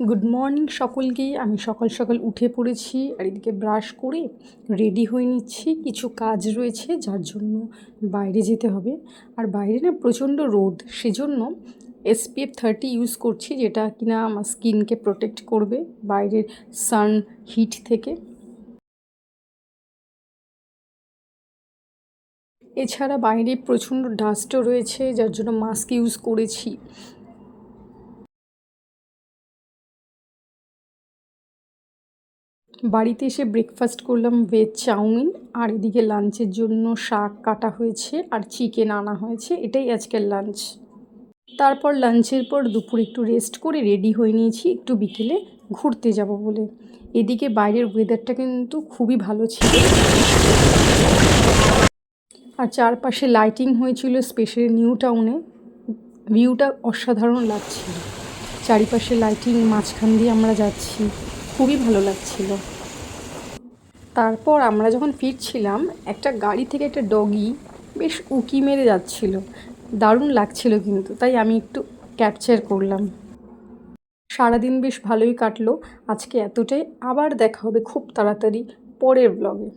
Good morning সকলকেই। আমি সকাল সকাল উঠে পড়েছি আর এদিকে ব্রাশ করে রেডি হয়ে নিচ্ছি। কিছু কাজ রয়েছে যার জন্য বাইরে যেতে হবে। আর বাইরে না প্রচণ্ড রোদ, সেজন্য SPF 30 ইউজ করছি, যেটা কিনা আমার স্কিনকে প্রোটেক্ট করবে বাইরের সান হিট থেকে। এছাড়া বাইরে প্রচণ্ড ডাস্টও রয়েছে, যার জন্য মাস্ক ইউজ করেছি। বাড়িতে এসে ব্রেকফাস্ট করলাম ভেজ চাউমিন, আর এদিকে লাঞ্চের জন্য শাক কাটা হয়েছে আর চিকেন আনা হয়েছে। এটাই আজকের লাঞ্চ। তারপর লাঞ্চের পর দুপুরে একটু রেস্ট করে রেডি হয়ে নিয়েছি একটু বিকেলে ঘুরতে যাব বলে। এদিকে বাইরের ওয়েদারটা কিন্তু খুবই ভালো ছিল, আর চারপাশে লাইটিং হয়েছিল স্পেশালি নিউ টাউনে। ভিউটা অসাধারণ লাগছিল, চারিপাশে লাইটিং, মাঝখান দিয়ে আমরা যাচ্ছি, খুবই ভালো লাগছিল। তারপর আমরা যখন ফিরছিলাম, একটা গাড়ি থেকে একটা ডগি বেশ উঁকি মেরে যাচ্ছিল, দারুণ লাগছিল কিন্তু, তাই আমি একটু ক্যাপচার করলাম। সারাদিন বেশ ভালোই কাটলো আজকে, এতটাই। আবার দেখা হবে খুব তাড়াতাড়ি পরের ব্লগে।